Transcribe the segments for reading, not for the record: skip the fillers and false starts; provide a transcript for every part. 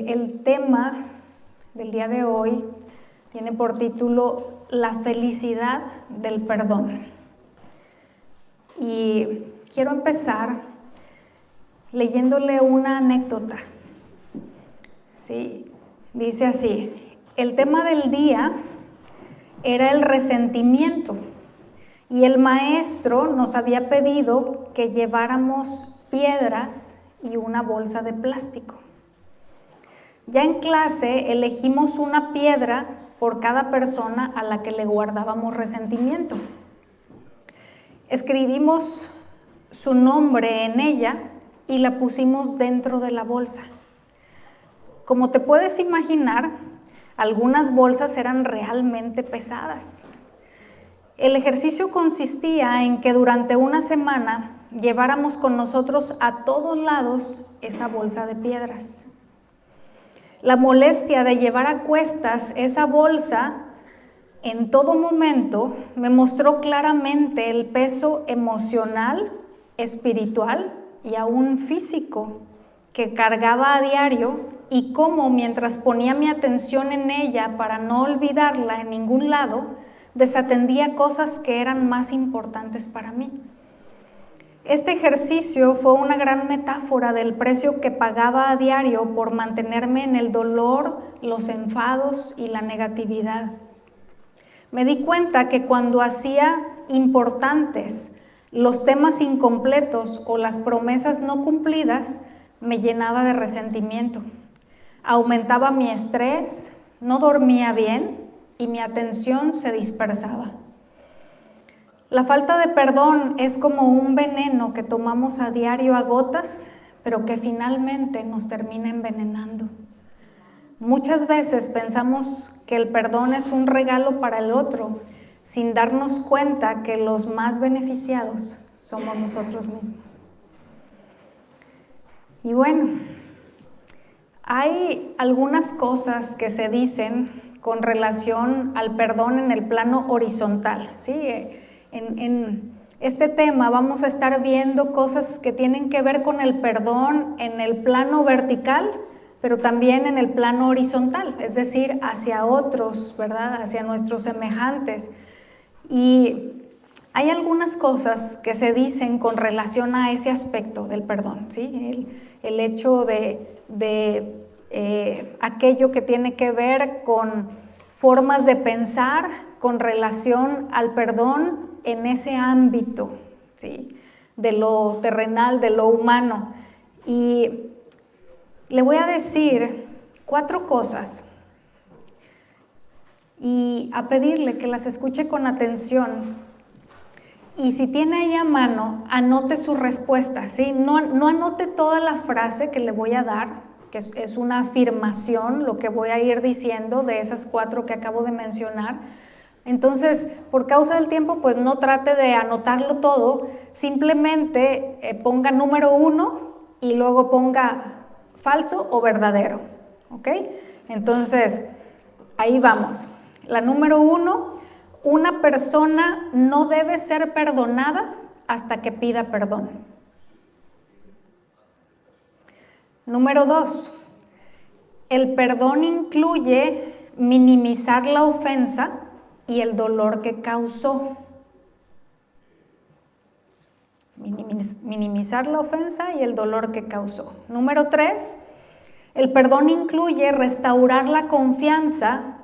El tema del día de hoy tiene por título La felicidad del perdón. Y quiero empezar leyéndole una anécdota. ¿Sí? Dice así: el tema del día era el resentimiento y el maestro nos había pedido que lleváramos piedras y una bolsa de plástico. Ya en clase elegimos una piedra por cada persona a la que le guardábamos resentimiento. Escribimos su nombre en ella y la pusimos dentro de la bolsa. Como te puedes imaginar, algunas bolsas eran realmente pesadas. El ejercicio consistía en que durante una semana lleváramos con nosotros a todos lados esa bolsa de piedras. La molestia de llevar a cuestas esa bolsa en todo momento me mostró claramente el peso emocional, espiritual y aún físico que cargaba a diario, y cómo mientras ponía mi atención en ella para no olvidarla en ningún lado, desatendía cosas que eran más importantes para mí. Este ejercicio fue una gran metáfora del precio que pagaba a diario por mantenerme en el dolor, los enfados y la negatividad. Me di cuenta que cuando hacía importantes los temas incompletos o las promesas no cumplidas, me llenaba de resentimiento. Aumentaba mi estrés, no dormía bien y mi atención se dispersaba. La falta de perdón es como un veneno que tomamos a diario a gotas, pero que finalmente nos termina envenenando. Muchas veces pensamos que el perdón es un regalo para el otro, sin darnos cuenta que los más beneficiados somos nosotros mismos. Y bueno, hay algunas cosas que se dicen con relación al perdón en el plano horizontal, ¿sí? En este tema vamos a estar viendo cosas que tienen que ver con el perdón en el plano vertical, pero también en el plano horizontal, es decir, hacia otros, ¿verdad? Hacia nuestros semejantes. Y hay algunas cosas que se dicen con relación a ese aspecto del perdón, ¿sí? El hecho de aquello que tiene que ver con formas de pensar con relación al perdón en ese ámbito, ¿sí? De lo terrenal, de lo humano. Y le voy a decir 4 cosas y a pedirle que las escuche con atención. Y si tiene ahí a mano, anote su respuesta, ¿sí? No anote toda la frase que le voy a dar, que es una afirmación, lo que voy a ir diciendo de esas 4 que acabo de mencionar. Entonces, por causa del tiempo, pues no trate de anotarlo todo, simplemente ponga número 1 y luego ponga falso o verdadero, ¿ok? Entonces, ahí vamos. La número 1, una persona no debe ser perdonada hasta que pida perdón. Número 2, el perdón incluye minimizar la ofensa y el dolor que causó. Minimizar la ofensa y el dolor que causó. Número 3, el perdón incluye restaurar la confianza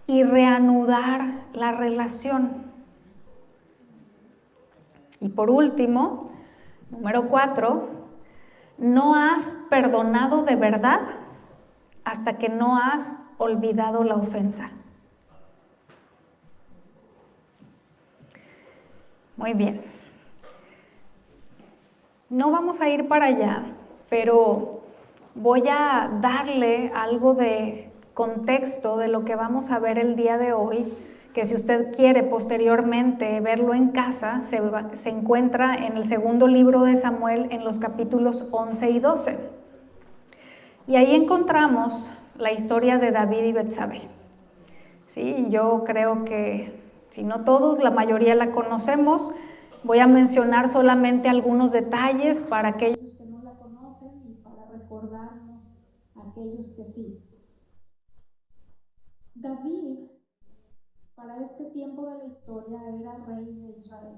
y reanudar la relación. Y por último, número 4, no has perdonado de verdad hasta que no has olvidado la ofensa. Muy bien. No vamos a ir para allá, pero voy a darle algo de contexto de lo que vamos a ver el día de hoy, que si usted quiere posteriormente verlo en casa, se encuentra en el segundo libro de Samuel en los capítulos 11 y 12. Y ahí encontramos la historia de David y Betsabé. Sí, yo creo que, si no todos, la mayoría la conocemos. Voy a mencionar solamente algunos detalles para aquellos que no la conocen y para recordarnos a aquellos que sí. David, para este tiempo de la historia, era rey de Israel.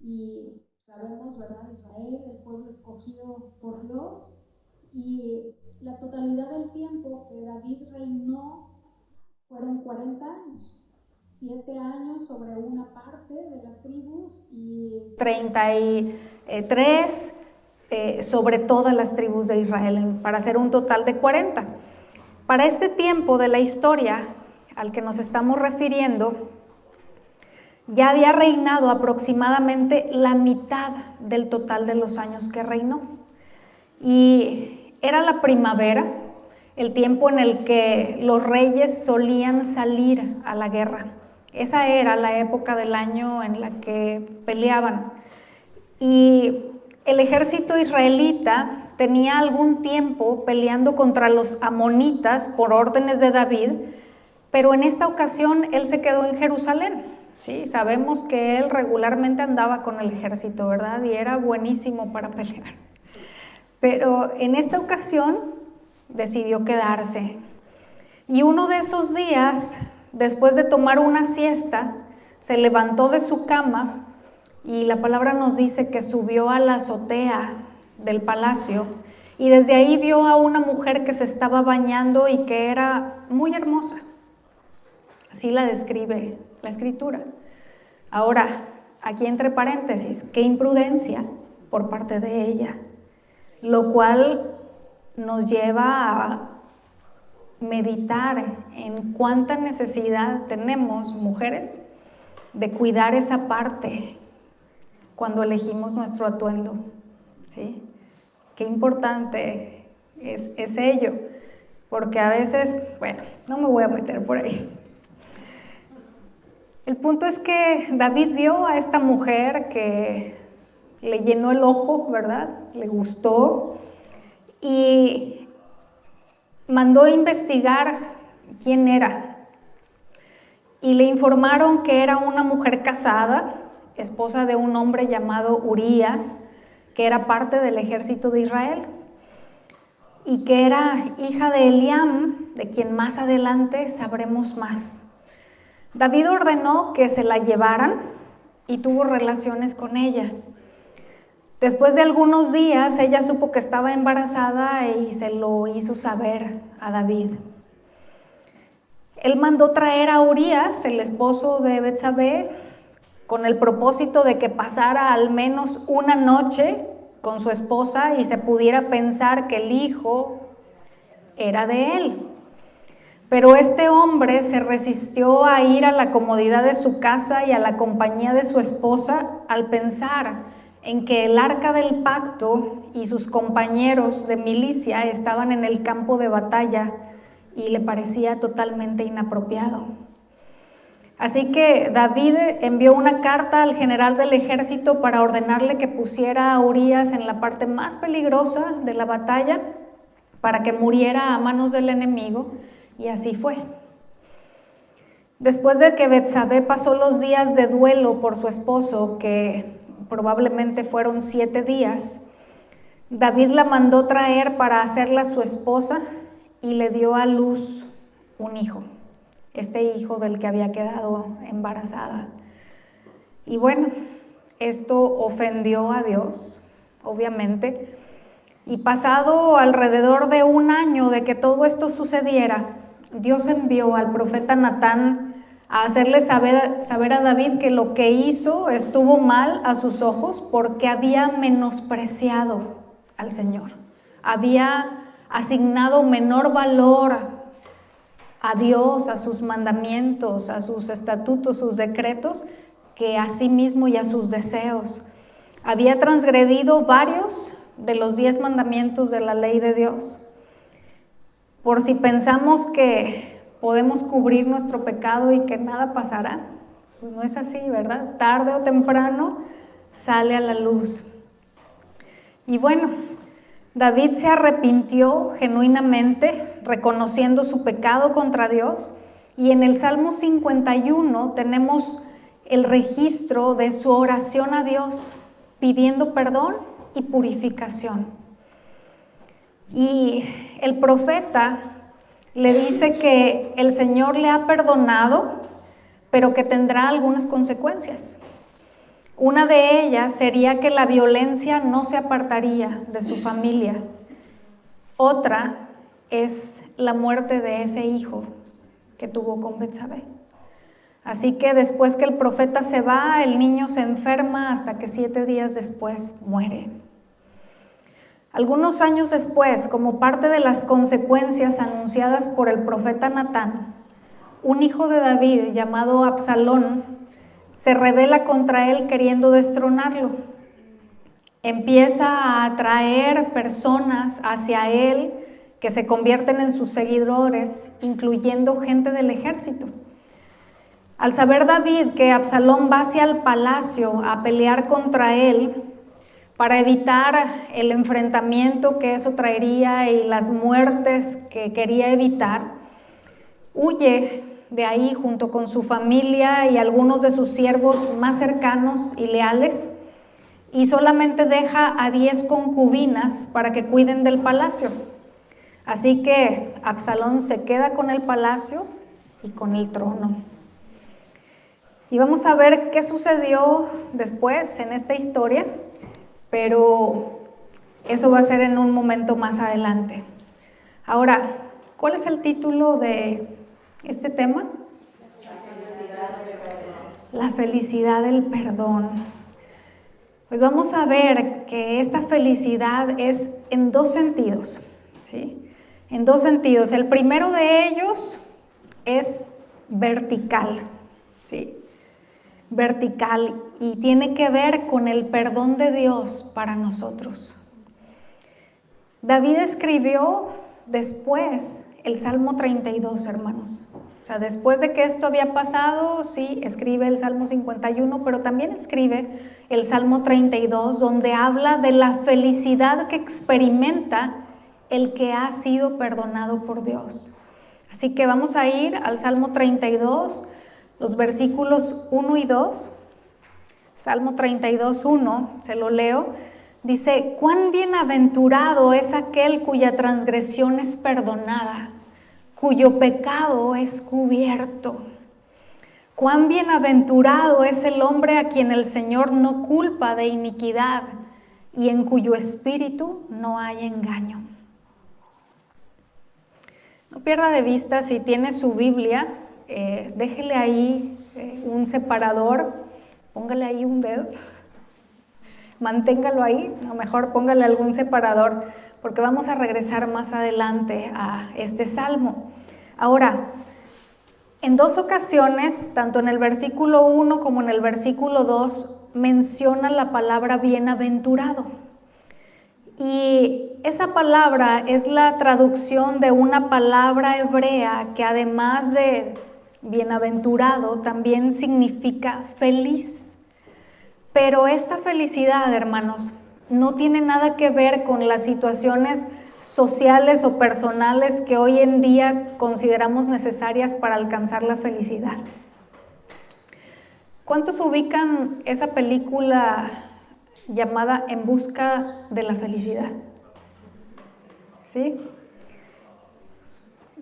Y sabemos, ¿verdad? Israel, el pueblo escogido por Dios, y la totalidad del tiempo que David reinó fueron 40 años. 7 años sobre una parte de las tribus y 33 sobre todas las tribus de Israel, para hacer un total de 40. Para este tiempo de la historia al que nos estamos refiriendo, ya había reinado aproximadamente la mitad del total de los años que reinó. Y era la primavera, el tiempo en el que los reyes solían salir a la guerra. Esa era la época del año en la que peleaban. Y el ejército israelita tenía algún tiempo peleando contra los amonitas por órdenes de David, pero en esta ocasión él se quedó en Jerusalén. ¿Sí? Sabemos que él regularmente andaba con el ejército, ¿verdad? Y era buenísimo para pelear. Pero en esta ocasión decidió quedarse. Y uno de esos días, después de tomar una siesta, se levantó de su cama y la palabra nos dice que subió a la azotea del palacio y desde ahí vio a una mujer que se estaba bañando y que era muy hermosa. Así la describe la escritura. Ahora, aquí entre paréntesis, qué imprudencia por parte de ella, lo cual nos lleva a meditar en cuánta necesidad tenemos, mujeres, de cuidar esa parte cuando elegimos nuestro atuendo, ¿sí? Qué importante es ello, porque a veces, bueno, no me voy a meter por ahí. El punto es que David vio a esta mujer que le llenó el ojo, ¿verdad? Le gustó y mandó investigar quién era. Y le informaron que era una mujer casada, esposa de un hombre llamado Urías, que era parte del ejército de Israel, y que era hija de Eliam, de quien más adelante sabremos más. David ordenó que se la llevaran y tuvo relaciones con ella. Después de algunos días, ella supo que estaba embarazada y se lo hizo saber a David. Él mandó traer a Urías, el esposo de Betsabé, con el propósito de que pasara al menos una noche con su esposa y se pudiera pensar que el hijo era de él. Pero este hombre se resistió a ir a la comodidad de su casa y a la compañía de su esposa al pensar en que el arca del pacto y sus compañeros de milicia estaban en el campo de batalla y le parecía totalmente inapropiado. Así que David envió una carta al general del ejército para ordenarle que pusiera a Urías en la parte más peligrosa de la batalla para que muriera a manos del enemigo. Y así fue. Después de que Betsabé pasó los días de duelo por su esposo, que probablemente fueron 7 días, David la mandó traer para hacerla su esposa y le dio a luz un hijo, este hijo del que había quedado embarazada. Y bueno, esto ofendió a Dios, obviamente, y pasado alrededor de 1 año de que todo esto sucediera, Dios envió al profeta Natán a hacerle saber a David que lo que hizo estuvo mal a sus ojos porque había menospreciado al Señor. Había asignado menor valor a Dios, a sus mandamientos, a sus estatutos, sus decretos, que a sí mismo y a sus deseos. Había transgredido varios de los 10 mandamientos de la ley de Dios. Por si pensamos que podemos cubrir nuestro pecado y que nada pasará, pues no es así, ¿verdad? Tarde o temprano sale a la luz. Y bueno, David se arrepintió genuinamente, reconociendo su pecado contra Dios, y en el Salmo 51 tenemos el registro de su oración a Dios, pidiendo perdón y purificación. Y el profeta le dice que el Señor le ha perdonado, pero que tendrá algunas consecuencias. Una de ellas sería que la violencia no se apartaría de su familia. Otra es la muerte de ese hijo que tuvo con Betsabé. Así que después que el profeta se va, el niño se enferma hasta que 7 días después muere. Algunos años después, como parte de las consecuencias anunciadas por el profeta Natán, un hijo de David llamado Absalón se rebela contra él queriendo destronarlo. Empieza a atraer personas hacia él que se convierten en sus seguidores, incluyendo gente del ejército. Al saber David que Absalón va hacia el palacio a pelear contra él, para evitar el enfrentamiento que eso traería y las muertes que quería evitar, huye de ahí junto con su familia y algunos de sus siervos más cercanos y leales, y solamente deja a 10 concubinas para que cuiden del palacio. Así que Absalón se queda con el palacio y con el trono. Y vamos a ver qué sucedió después en esta historia, pero eso va a ser en un momento más adelante. Ahora, ¿cuál es el título de este tema? La felicidad del perdón. Pues vamos a ver que esta felicidad es en 2 sentidos, ¿sí? En 2 sentidos. El primero de ellos es vertical, ¿sí? Vertical, y tiene que ver con el perdón de Dios para nosotros. David escribió después el Salmo 32, hermanos. O sea, después de que esto había pasado, sí, escribe el Salmo 51, pero también escribe el Salmo 32, donde habla de la felicidad que experimenta el que ha sido perdonado por Dios. Así que vamos a ir al Salmo 32, los versículos 1 y 2, Salmo 32, 1, se lo leo, dice: cuán bienaventurado es aquel cuya transgresión es perdonada, cuyo pecado es cubierto. Cuán bienaventurado es el hombre a quien el Señor no culpa de iniquidad y en cuyo espíritu no hay engaño. No pierda de vista, si tiene su Biblia, déjele ahí un separador, póngale ahí un dedo, manténgalo ahí, a lo mejor póngale algún separador, porque vamos a regresar más adelante a este salmo. Ahora, en 2 ocasiones, tanto en el versículo 1 como en el versículo 2, menciona la palabra bienaventurado. Y esa palabra es la traducción de una palabra hebrea que además de bienaventurado también significa feliz. Pero esta felicidad, hermanos, no tiene nada que ver con las situaciones sociales o personales que hoy en día consideramos necesarias para alcanzar la felicidad. ¿Cuántos ubican esa película llamada En busca de la felicidad? ¿Sí?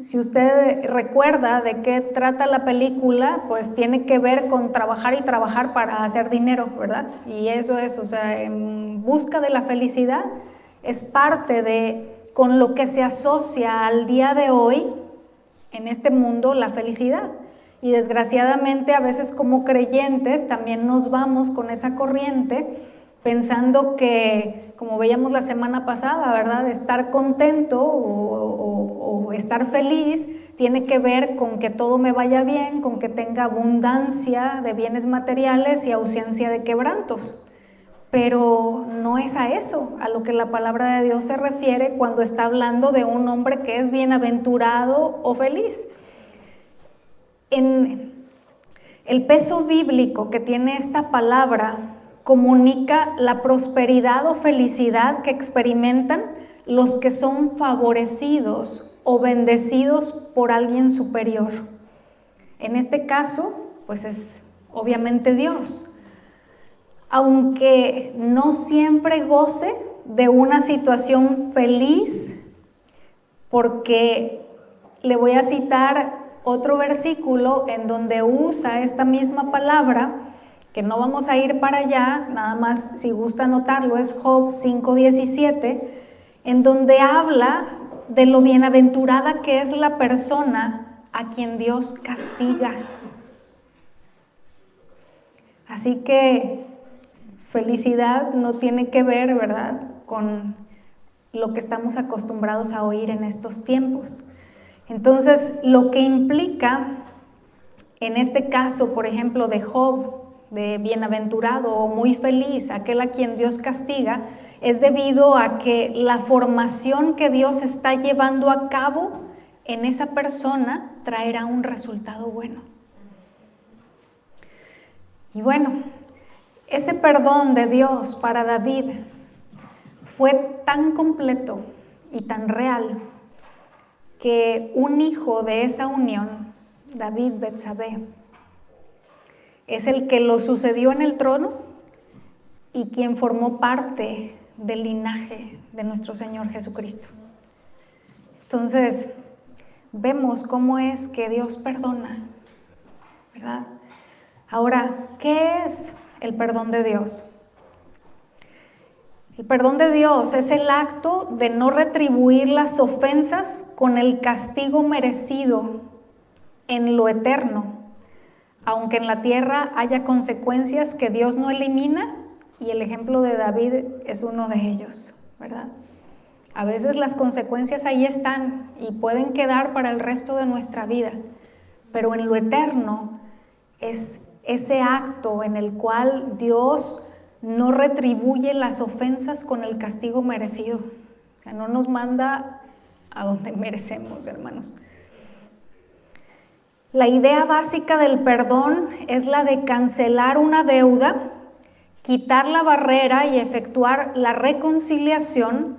Si usted recuerda de qué trata la película, pues tiene que ver con trabajar y trabajar para hacer dinero, ¿verdad? Y eso es, o sea, En busca de la felicidad es parte de con lo que se asocia al día de hoy en este mundo la felicidad. Y desgraciadamente a veces como creyentes también nos vamos con esa corriente pensando que, como veíamos la semana pasada, ¿verdad? Estar contento o estar feliz tiene que ver con que todo me vaya bien, con que tenga abundancia de bienes materiales y ausencia de quebrantos. Pero no es a eso a lo que la palabra de Dios se refiere cuando está hablando de un hombre que es bienaventurado o feliz. En el peso bíblico que tiene esta palabra comunica la prosperidad o felicidad que experimentan los que son favorecidos o bendecidos por alguien superior. En este caso, pues es obviamente Dios. Aunque no siempre goce de una situación feliz porque le voy a citar otro versículo en donde usa esta misma palabra, que no vamos a ir para allá, nada más si gusta anotarlo, es Job 5:17, en donde habla de lo bienaventurada que es la persona a quien Dios castiga. Así que felicidad no tiene que ver, ¿verdad?, con lo que estamos acostumbrados a oír en estos tiempos. Entonces, lo que implica, en este caso, por ejemplo, de Job, de bienaventurado o muy feliz, aquel a quien Dios castiga, es debido a que la formación que Dios está llevando a cabo en esa persona traerá un resultado bueno. Y bueno, ese perdón de Dios para David fue tan completo y tan real que un hijo de esa unión, David Betsabé, es el que lo sucedió en el trono y quien formó parte del linaje de nuestro Señor Jesucristo. Entonces, vemos cómo es que Dios perdona, ¿verdad? Ahora, ¿qué es el perdón de Dios? El perdón de Dios es el acto de no retribuir las ofensas con el castigo merecido en lo eterno, aunque en la tierra haya consecuencias que Dios no elimina, y el ejemplo de David es uno de ellos, ¿verdad? A veces las consecuencias ahí están y pueden quedar para el resto de nuestra vida, pero en lo eterno es ese acto en el cual Dios no retribuye las ofensas con el castigo merecido. O sea, no nos manda a donde merecemos, hermanos. La idea básica del perdón es la de cancelar una deuda, quitar la barrera y efectuar la reconciliación,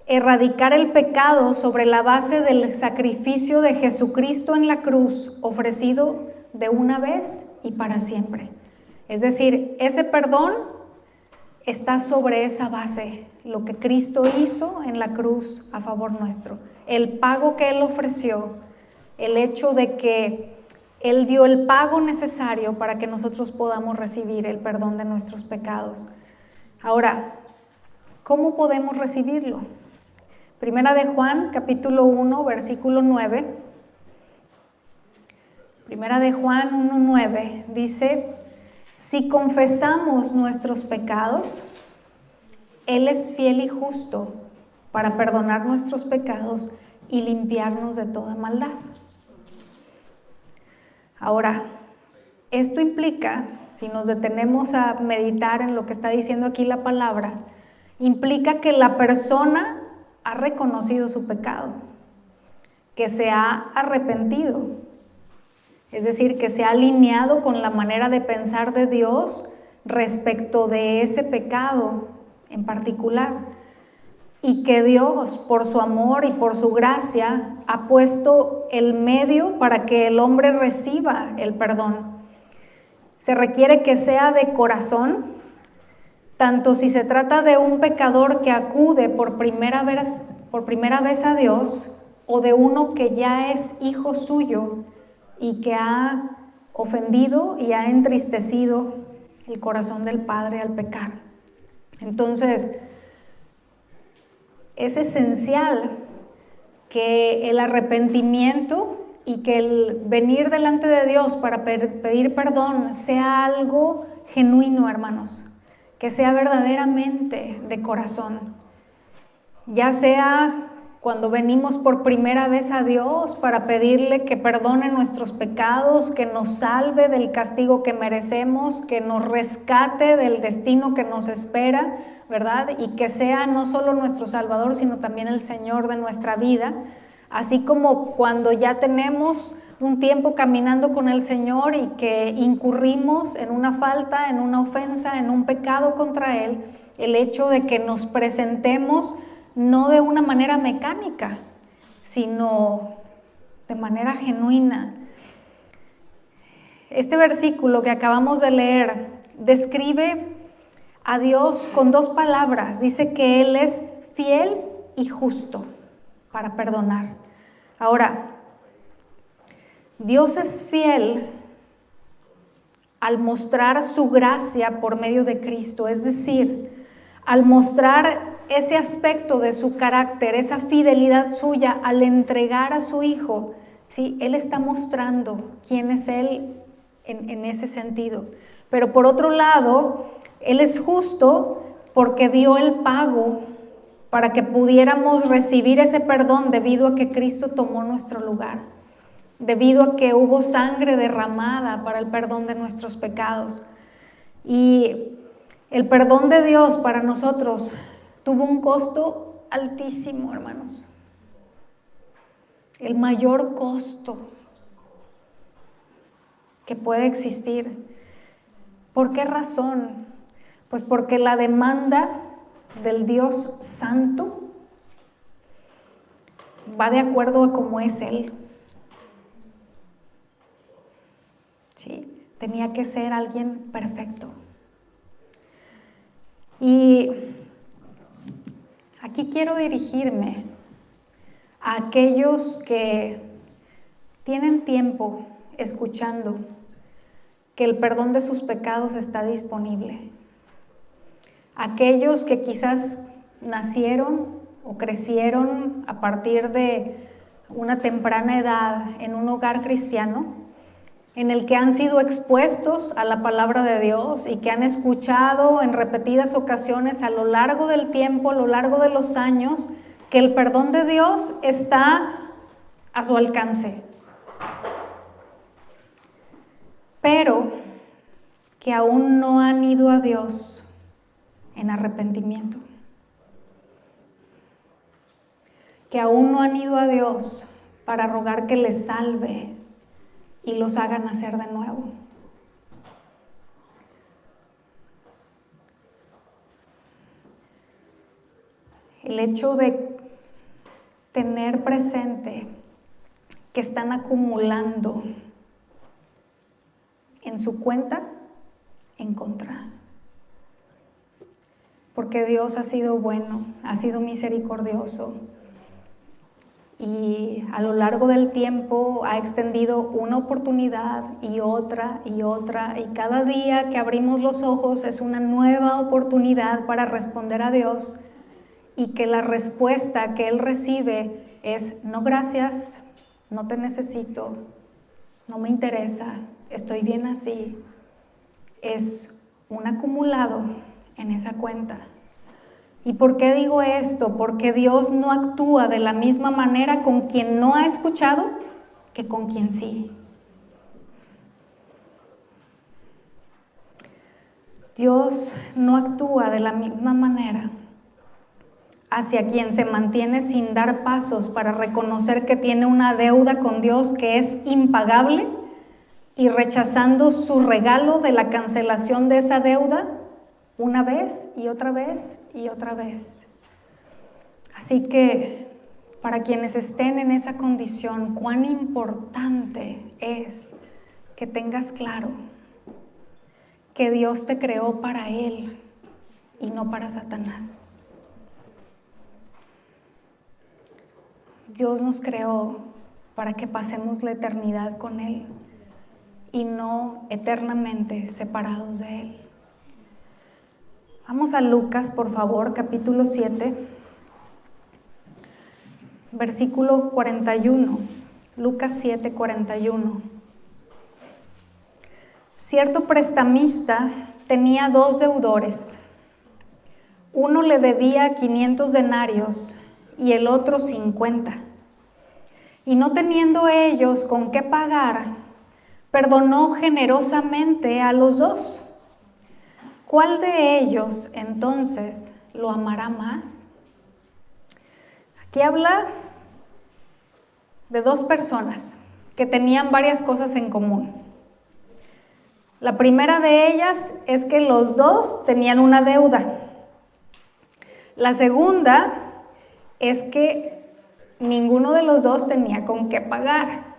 erradicar el pecado sobre la base del sacrificio de Jesucristo en la cruz, ofrecido de una vez y para siempre. Es decir, ese perdón está sobre esa base, lo que Cristo hizo en la cruz a favor nuestro, el pago que Él ofreció, el hecho de que Él dio el pago necesario para que nosotros podamos recibir el perdón de nuestros pecados. Ahora, ¿cómo podemos recibirlo? Primera de Juan, capítulo 1, versículo 9. Primera de Juan 1:9 dice: si confesamos nuestros pecados, Él es fiel y justo para perdonar nuestros pecados y limpiarnos de toda maldad. Ahora, esto implica, si nos detenemos a meditar en lo que está diciendo aquí la palabra, implica que la persona ha reconocido su pecado, que se ha arrepentido. Es decir, que se ha alineado con la manera de pensar de Dios respecto de ese pecado en particular. Y que Dios, por su amor y por su gracia, ha puesto el medio para que el hombre reciba el perdón. Se requiere que sea de corazón, tanto si se trata de un pecador que acude por primera vez a Dios, o de uno que ya es hijo suyo y que ha ofendido y ha entristecido el corazón del Padre al pecar. Entonces, es esencial que el arrepentimiento y que el venir delante de Dios para pedir perdón sea algo genuino, hermanos, que sea verdaderamente de corazón, ya sea cuando venimos por primera vez a Dios para pedirle que perdone nuestros pecados, que nos salve del castigo que merecemos, que nos rescate del destino que nos espera, ¿verdad? Y que sea no solo nuestro Salvador, sino también el Señor de nuestra vida. Así como cuando ya tenemos un tiempo caminando con el Señor y que incurrimos en una falta, en una ofensa, en un pecado contra Él, el hecho de que nos presentemos no de una manera mecánica, sino de manera genuina. Este versículo que acabamos de leer describe a Dios con dos palabras. Dice que Él es fiel y justo para perdonar. Ahora, Dios es fiel al mostrar su gracia por medio de Cristo, es decir, al mostrar ese aspecto de su carácter, esa fidelidad suya al entregar a su Hijo, ¿sí? Él está mostrando quién es Él en ese sentido. Pero por otro lado, Él es justo porque dio el pago para que pudiéramos recibir ese perdón debido a que Cristo tomó nuestro lugar, debido a que hubo sangre derramada para el perdón de nuestros pecados. Y el perdón de Dios para nosotros tuvo un costo altísimo, hermanos. El mayor costo que puede existir. ¿Por qué razón? Pues porque la demanda del Dios Santo va de acuerdo a cómo es Él. ¿Sí? Tenía que ser alguien perfecto. Y aquí quiero dirigirme a aquellos que tienen tiempo escuchando que el perdón de sus pecados está disponible. Aquellos que quizás nacieron o crecieron a partir de una temprana edad en un hogar cristiano, en el que han sido expuestos a la palabra de Dios y que han escuchado en repetidas ocasiones a lo largo del tiempo, a lo largo de los años, que el perdón de Dios está a su alcance. Pero que aún no han ido a Dios en arrepentimiento. Que aún no han ido a Dios para rogar que les salve y los haga nacer de nuevo. El hecho de tener presente que están acumulando en su cuenta en contra. Porque Dios ha sido bueno, ha sido misericordioso y a lo largo del tiempo ha extendido una oportunidad y otra y otra, y cada día que abrimos los ojos es una nueva oportunidad para responder a Dios, y que la respuesta que Él recibe es: no, gracias, no te necesito, no me interesa, estoy bien así. Es un acumulado en esa cuenta. ¿Y por qué digo esto? Porque Dios no actúa de la misma manera con quien no ha escuchado que con quien sí. Dios no actúa de la misma manera hacia quien se mantiene sin dar pasos para reconocer que tiene una deuda con Dios que es impagable, y rechazando su regalo de la cancelación de esa deuda una vez y otra vez y otra vez. Así que para quienes estén en esa condición, cuán importante es que tengas claro que Dios te creó para Él y no para Satanás. Dios nos creó para que pasemos la eternidad con Él y no eternamente separados de Él. Vamos a Lucas, por favor, capítulo 7, versículo 41. Lucas 7, 41. Cierto prestamista tenía 2 deudores. Uno le debía 500 denarios y el otro 50. Y no teniendo ellos con qué pagar, perdonó generosamente a los 2. ¿Cuál de ellos entonces lo amará más? Aquí habla de 2 personas que tenían varias cosas en común. La primera de ellas es que los 2 tenían una deuda. La segunda es que ninguno de los 2 tenía con qué pagar.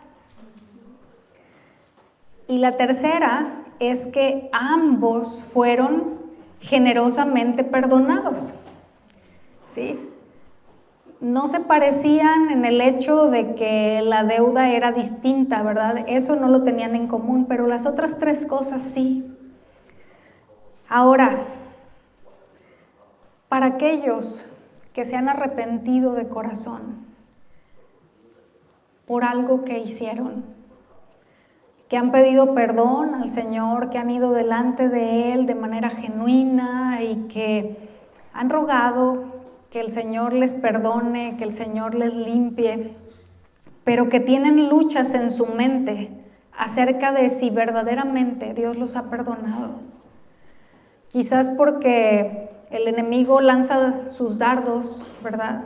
Y la tercera es que ambos fueron generosamente perdonados. ¿Sí? no se parecían en el hecho de que la deuda era distinta, ¿verdad? Eso no lo tenían en común, pero las otras 3 cosas sí. Ahora, para aquellos que se han arrepentido de corazón por algo que hicieron, que han pedido perdón al Señor, que han ido delante de Él de manera genuina y que han rogado que el Señor les perdone, que el Señor les limpie, pero que tienen luchas en su mente acerca de si verdaderamente Dios los ha perdonado. Quizás porque el enemigo lanza sus dardos, ¿verdad?,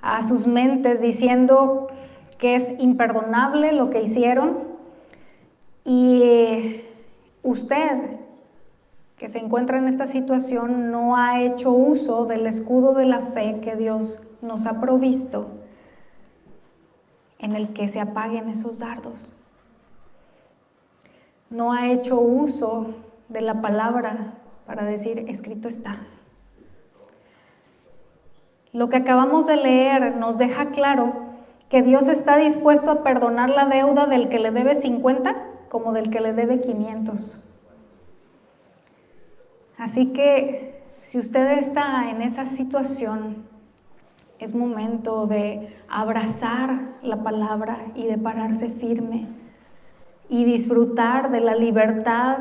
a sus mentes diciendo que es imperdonable lo que hicieron, y usted que se encuentra en esta situación no ha hecho uso del escudo de la fe que Dios nos ha provisto, en el que se apaguen esos dardos. No ha hecho uso de la palabra para decir, escrito está. Lo que acabamos de leer nos deja claro que Dios está dispuesto a perdonar la deuda del que le debe 50 como del que le debe 500. Así que si usted está en esa situación, es momento de abrazar la palabra y de pararse firme y disfrutar de la libertad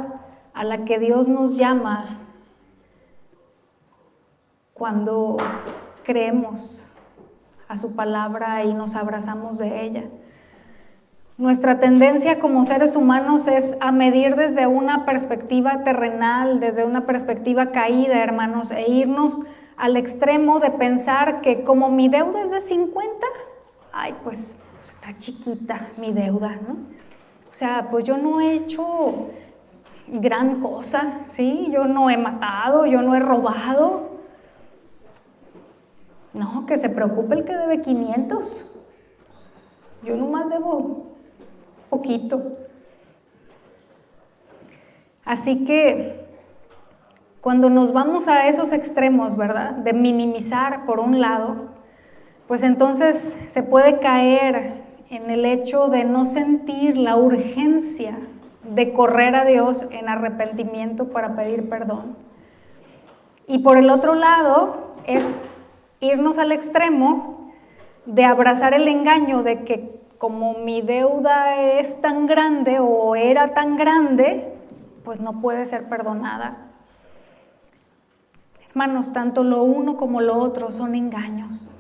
a la que Dios nos llama cuando creemos a su palabra y nos abrazamos de ella. Nuestra tendencia como seres humanos es a medir desde una perspectiva terrenal, desde una perspectiva caída, hermanos, e irnos al extremo de pensar que como mi deuda es de 50, ay, pues está chiquita mi deuda, ¿no? O sea, pues yo no he hecho gran cosa, ¿sí? Yo no he matado, yo no he robado. No, que se preocupe el que debe 500. Yo nomás debo poquito. Así que cuando nos vamos a esos extremos, ¿verdad?, de minimizar por un lado, pues entonces se puede caer en el hecho de no sentir la urgencia de correr a Dios en arrepentimiento para pedir perdón. Y por el otro lado es irnos al extremo de abrazar el engaño de que como mi deuda es tan grande o era tan grande, pues no puede ser perdonada. Hermanos, tanto lo uno como lo otro son engaños.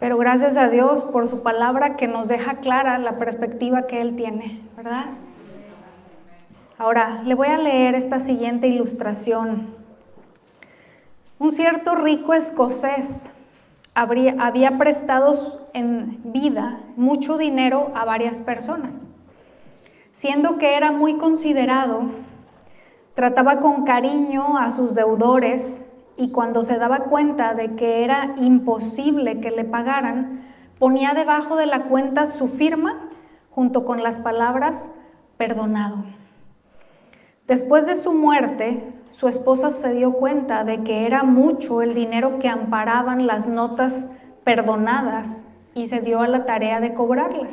Pero gracias a Dios por su palabra que nos deja clara la perspectiva que Él tiene, ¿verdad? Ahora, le voy a leer esta siguiente ilustración. Un cierto rico escocés había prestado en vida mucho dinero a varias personas. Siendo que era muy considerado, trataba con cariño a sus deudores y cuando se daba cuenta de que era imposible que le pagaran, ponía debajo de la cuenta su firma junto con las palabras perdonado. Después de su muerte, su esposa se dio cuenta de que era mucho el dinero que amparaban las notas perdonadas y se dio a la tarea de cobrarlas.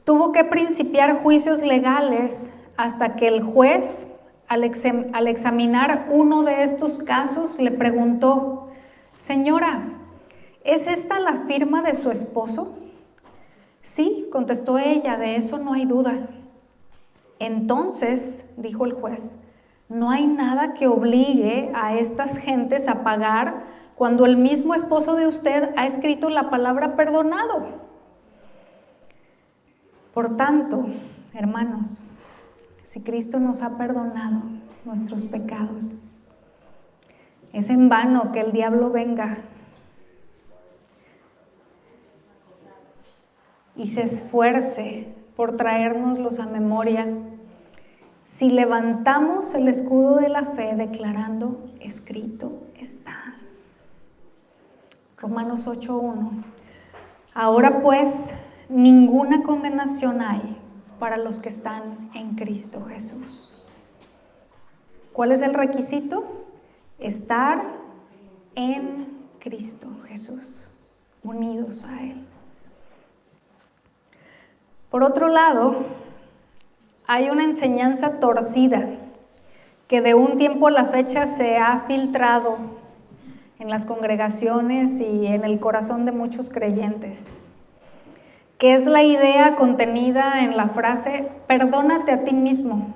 Tuvo que principiar juicios legales hasta que el juez, al examinar uno de estos casos, le preguntó: «Señora, ¿es esta la firma de su esposo?». «Sí», contestó ella, «de eso no hay duda». «Entonces», dijo el juez, «no hay nada que obligue a estas gentes a pagar cuando el mismo esposo de usted ha escrito la palabra perdonado». Por tanto, hermanos, si Cristo nos ha perdonado nuestros pecados, es en vano que el diablo venga y se esfuerce por traérnoslos a memoria si levantamos el escudo de la fe declarando: escrito está. Romanos 8:1. Ahora pues, ninguna condenación hay para los que están en Cristo Jesús. ¿Cuál es el requisito? Estar en Cristo Jesús, unidos a Él. Por otro lado, hay una enseñanza torcida que de un tiempo a la fecha se ha filtrado en las congregaciones y en el corazón de muchos creyentes, que es la idea contenida en la frase, perdónate a ti mismo.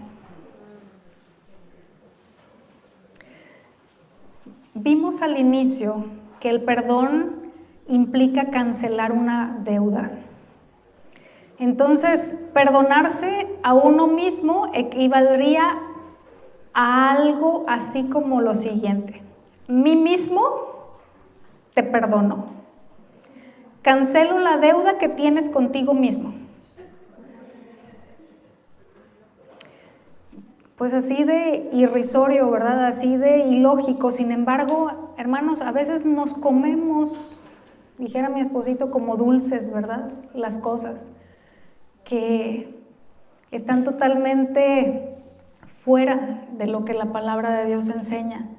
Vimos al inicio que el perdón implica cancelar una deuda. Entonces, perdonarse a uno mismo equivaldría a algo así como lo siguiente: mí mismo te perdono. Cancelo la deuda que tienes contigo mismo. Pues así de irrisorio, ¿verdad? Así de ilógico. Sin embargo, hermanos, a veces nos comemos, dijera mi esposito, como dulces, ¿verdad? Las cosas que están totalmente fuera de lo que la palabra de Dios enseña.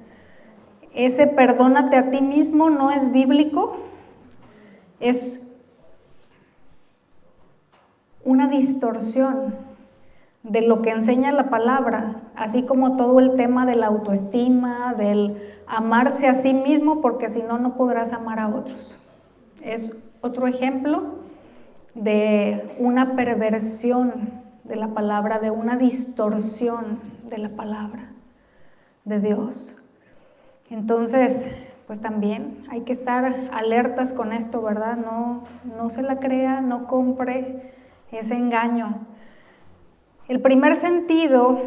Ese perdónate a ti mismo no es bíblico, es una distorsión de lo que enseña la palabra, así como todo el tema de la autoestima, del amarse a sí mismo, porque si no, no podrás amar a otros. Es otro ejemplo de una perversión de la palabra, de una distorsión de la palabra de Dios. Entonces, pues también hay que estar alertas con esto, ¿verdad? No se la crea, no compre ese engaño. El primer sentido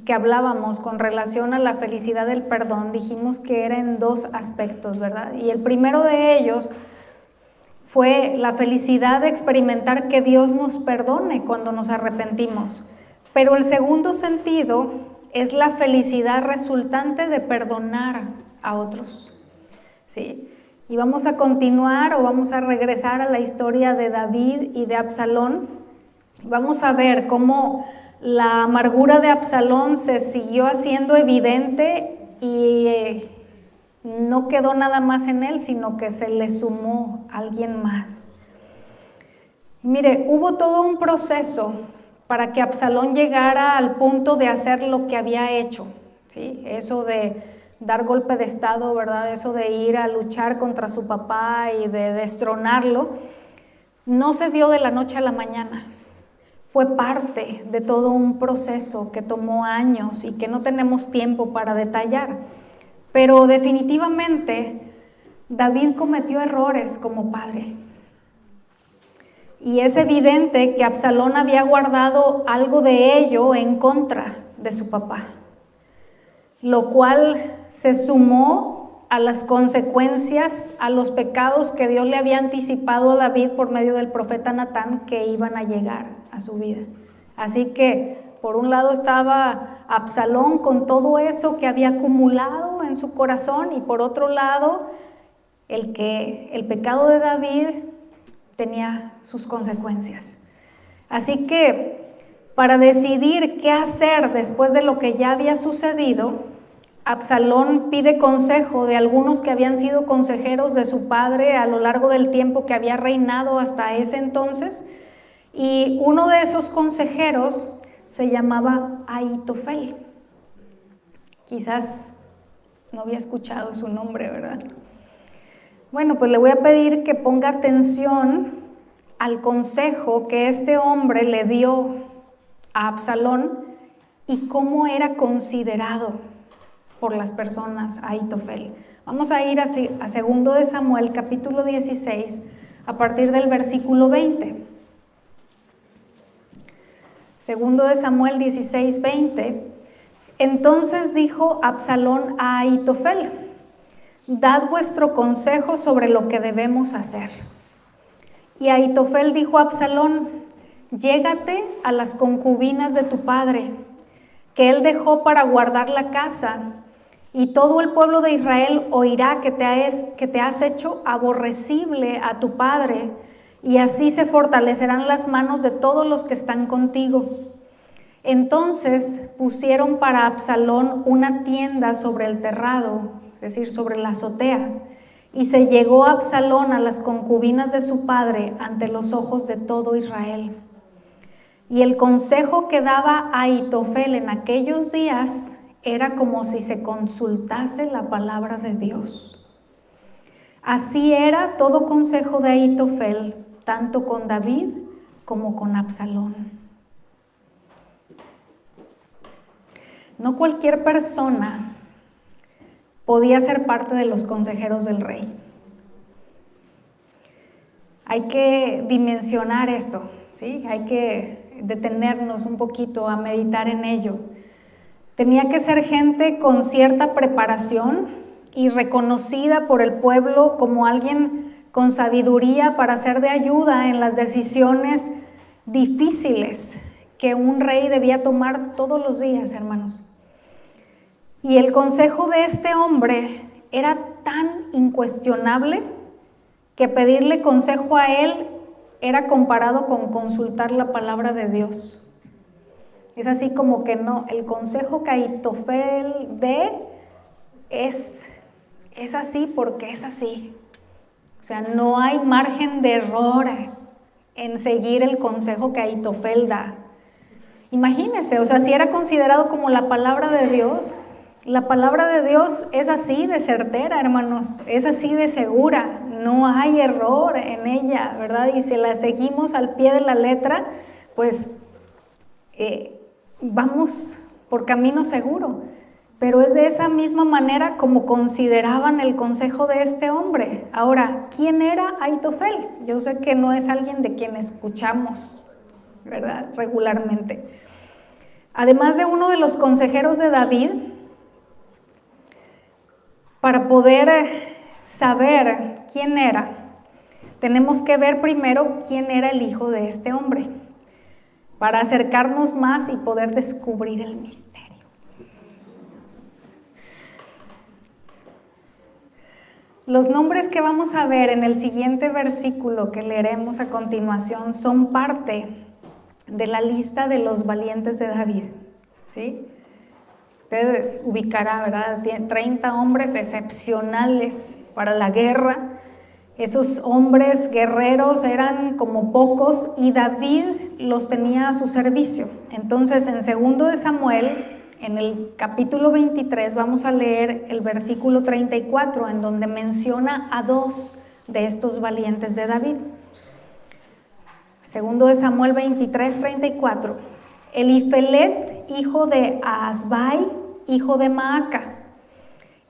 que hablábamos con relación a la felicidad del perdón, dijimos que era en dos aspectos, ¿verdad? Y el primero de ellos fue la felicidad de experimentar que Dios nos perdone cuando nos arrepentimos. Pero el segundo sentido es la felicidad resultante de perdonar a otros. ¿Sí? Y vamos a continuar o vamos a regresar a la historia de David y de Absalón. Vamos a ver cómo la amargura de Absalón se siguió haciendo evidente y no quedó nada más en él, sino que se le sumó alguien más. Mire, hubo todo un proceso para que Absalón llegara al punto de hacer lo que había hecho, ¿sí? Eso de dar golpe de estado, ¿verdad? Eso de ir a luchar contra su papá y de destronarlo, no se dio de la noche a la mañana. Fue parte de todo un proceso que tomó años y que no tenemos tiempo para detallar. Pero definitivamente David cometió errores como padre. Y es evidente que Absalón había guardado algo de ello en contra de su papá, lo cual se sumó a las consecuencias, a los pecados que Dios le había anticipado a David por medio del profeta Natán que iban a llegar a su vida. Así que por un lado estaba Absalón con todo eso que había acumulado en su corazón, y por otro lado el pecado de David tenía sus consecuencias. Así que para decidir qué hacer después de lo que ya había sucedido, Absalón pide consejo de algunos que habían sido consejeros de su padre a lo largo del tiempo que había reinado hasta ese entonces, y uno de esos consejeros se llamaba Ahitofel. Quizás no había escuchado su nombre, ¿verdad? Bueno, pues le voy a pedir que ponga atención al consejo que este hombre le dio a Absalón y cómo era considerado por las personas Ahitofel. Vamos a ir a 2 de Samuel, capítulo 16, a partir del versículo 20. 2 de Samuel 16, 20. Entonces dijo Absalón a Ahitofel: dad vuestro consejo sobre lo que debemos hacer. Y Ahitofel dijo a Absalón: llégate a las concubinas de tu padre, que él dejó para guardar la casa, y todo el pueblo de Israel oirá que te has hecho aborrecible a tu padre, y así se fortalecerán las manos de todos los que están contigo. Entonces pusieron para Absalón una tienda sobre el terrado, es decir, sobre la azotea, y se llegó Absalón a las concubinas de su padre ante los ojos de todo Israel. Y el consejo que daba Ahitofel en aquellos días era como si se consultase la palabra de Dios. Así era todo consejo de Ahitofel, tanto con David como con Absalón. No cualquier persona podía ser parte de los consejeros del rey. Hay que dimensionar esto, ¿sí? Hay que detenernos un poquito a meditar en ello. Tenía que ser gente con cierta preparación y reconocida por el pueblo como alguien con sabiduría para ser de ayuda en las decisiones difíciles que un rey debía tomar todos los días, hermanos. Y el consejo de este hombre era tan incuestionable que pedirle consejo a él era comparado con consultar la palabra de Dios. Es así como que no, el consejo que Ahitofel dé es así porque es así. O sea, no hay margen de error en seguir el consejo que Ahitofel da. Imagínense, o sea, si era considerado como la palabra de Dios, la palabra de Dios es así de certera, hermanos, es así de segura, no hay error en ella, ¿verdad? Y si la seguimos al pie de la letra, pues vamos por camino seguro. Pero es de esa misma manera como consideraban el consejo de este hombre. Ahora, ¿quién era Ahitofel? Yo sé que no es alguien de quien escuchamos, ¿verdad? Regularmente. Además de uno de los consejeros de David, para poder saber quién era, tenemos que ver primero quién era el hijo de este hombre, para acercarnos más y poder descubrir el misterio. Los nombres que vamos a ver en el siguiente versículo que leeremos a continuación son parte de la lista de los valientes de David, ¿sí? Usted ubicará, ¿verdad? 30 hombres excepcionales para la guerra. Esos hombres guerreros eran como pocos y David los tenía a su servicio. Entonces, en 2 de Samuel, en el capítulo 23, vamos a leer el versículo 34, en donde menciona a 2 de estos valientes de David. 2 de Samuel 23, 34. Elifelet, hijo de Asbai, hijo de Maaca.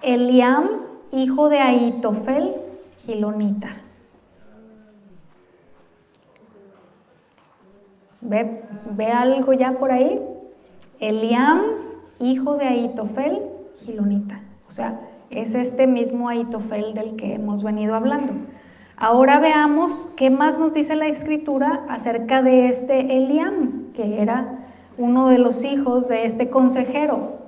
Eliam, hijo de Ahitofel, gilonita. ¿Ve algo ya por ahí? Eliam, hijo de Ahitofel, gilonita. O sea, es este mismo Ahitofel del que hemos venido hablando. Ahora veamos qué más nos dice la Escritura acerca de este Eliam, que era uno de los hijos de este consejero.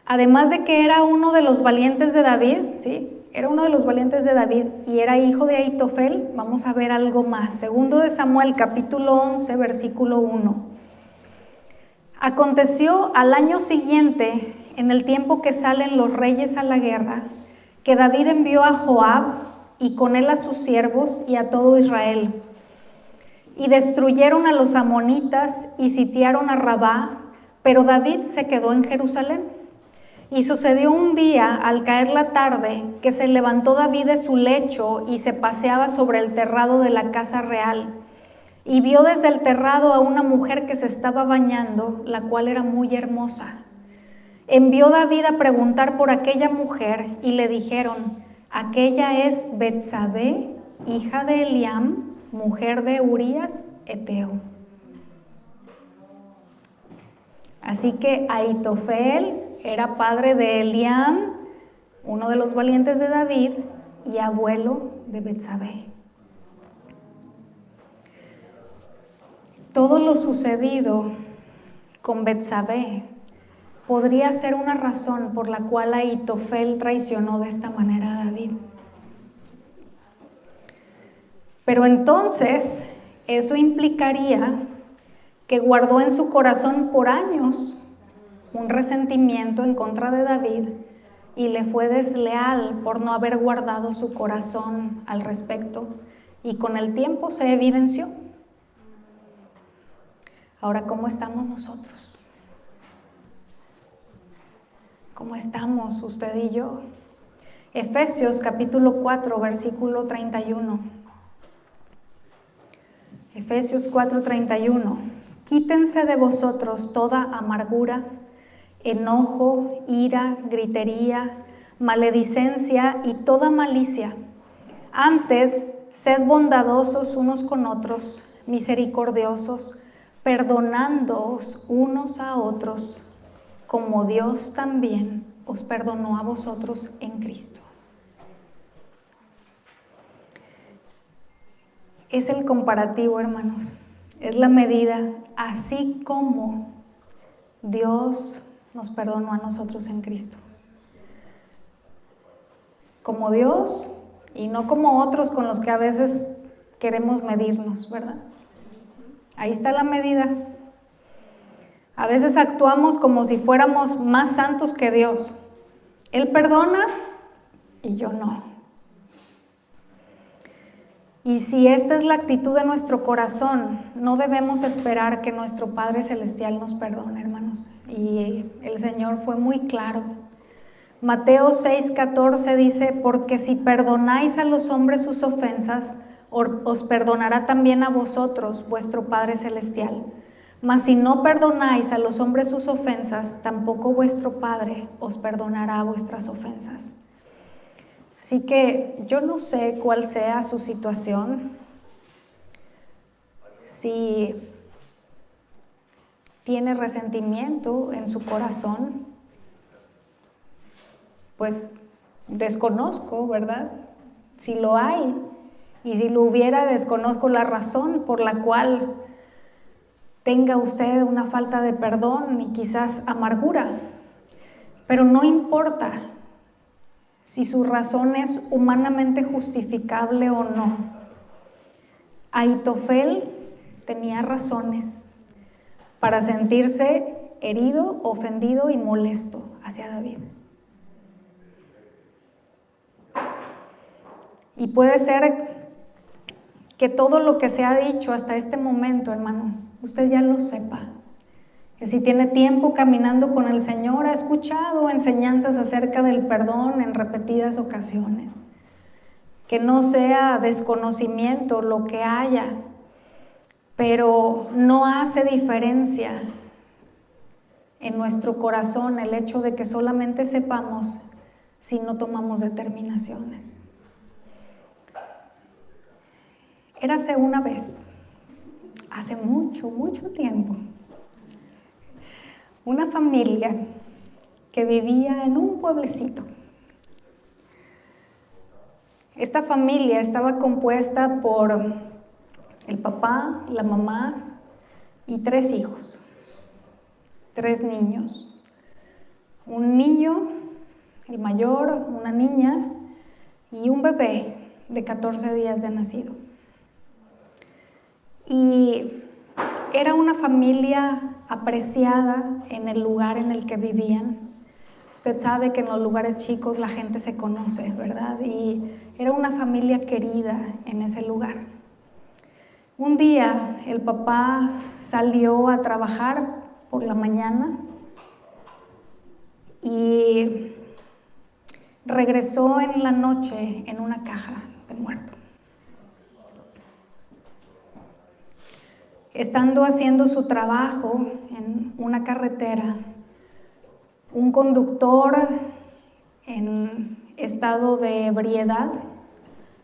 Además de que era uno de los valientes de David, ¿sí? Era uno de los valientes de David y era hijo de Ahitofel. Vamos a ver algo más. 2 de Samuel, capítulo 11, versículo 1. Aconteció al año siguiente, en el tiempo que salen los reyes a la guerra, que David envió a Joab y con él a sus siervos y a todo Israel. Y destruyeron a los amonitas y sitiaron a Rabá, pero David se quedó en Jerusalén. Y sucedió un día, al caer la tarde, que se levantó David de su lecho y se paseaba sobre el terrado de la casa real. Y vio desde el terrado a una mujer que se estaba bañando, la cual era muy hermosa. Envió David a preguntar por aquella mujer y le dijeron: aquella es Betsabé, hija de Eliam, mujer de Urías, Eteo. Así que Ahitofel era padre de Eliam, uno de los valientes de David, y abuelo de Betsabé. Todo lo sucedido con Betsabé podría ser una razón por la cual Ahitofel traicionó de esta manera a David. Pero entonces eso implicaría que guardó en su corazón por años un resentimiento en contra de David y le fue desleal por no haber guardado su corazón al respecto, y con el tiempo se evidenció. Ahora, ¿cómo estamos nosotros? ¿Cómo estamos usted y yo? Efesios capítulo 4, versículo 31. Efesios 4:31. Quítense de vosotros toda amargura, enojo, ira, gritería, maledicencia y toda malicia. Antes, sed bondadosos unos con otros, misericordiosos, perdonándoos unos a otros, como Dios también os perdonó a vosotros en Cristo. Es el comparativo, hermanos, es la medida, así como Dios nos perdonó a nosotros en Cristo. Como Dios y no como otros con los que a veces queremos medirnos, ¿verdad? Ahí está la medida. A veces actuamos como si fuéramos más santos que Dios. Él perdona y yo no. Y si esta es la actitud de nuestro corazón, no debemos esperar que nuestro Padre Celestial nos perdone, hermanos. Y el Señor fue muy claro. Mateo 6:14 dice, porque si perdonáis a los hombres sus ofensas, os perdonará también a vosotros vuestro Padre Celestial. Mas si no perdonáis a los hombres sus ofensas, tampoco vuestro Padre os perdonará vuestras ofensas. Así que yo no sé cuál sea su situación, si tiene resentimiento en su corazón, pues desconozco, ¿verdad? Si lo hay, y si lo hubiera, desconozco la razón por la cual tenga usted una falta de perdón y quizás amargura, pero no importa si su razón es humanamente justificable o no. Ahitofel tenía razones para sentirse herido, ofendido y molesto hacia David. Y puede ser que todo lo que se ha dicho hasta este momento, hermano, usted ya lo sepa. Que si tiene tiempo caminando con el Señor, ha escuchado enseñanzas acerca del perdón en repetidas ocasiones. Que no sea desconocimiento lo que haya, pero no hace diferencia en nuestro corazón el hecho de que solamente sepamos si no tomamos determinaciones. Érase una vez, hace mucho, mucho tiempo, una familia que vivía en un pueblecito. Esta familia estaba compuesta por el papá, la mamá y 3 hijos, 3 niños. Un niño, el mayor, una niña y un bebé de 14 días de nacido. Y era una familia apreciada en el lugar en el que vivían. Usted sabe que en los lugares chicos la gente se conoce, ¿verdad? Y era una familia querida en ese lugar. Un día el papá salió a trabajar por la mañana y regresó en la noche en una caja de muerto. Estando haciendo su trabajo en una carretera, un conductor en estado de ebriedad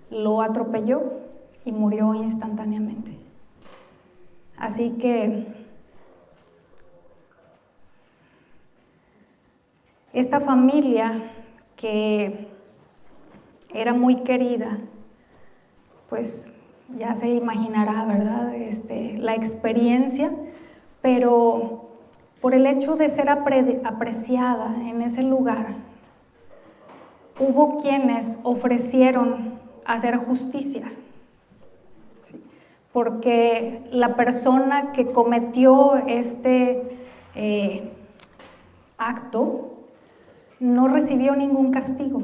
lo atropelló y murió instantáneamente. Así que esta familia, que era muy querida, pues ya se imaginará, ¿verdad? La experiencia, pero por el hecho de ser apreciada en ese lugar, hubo quienes ofrecieron hacer justicia, porque la persona que cometió este acto no recibió ningún castigo.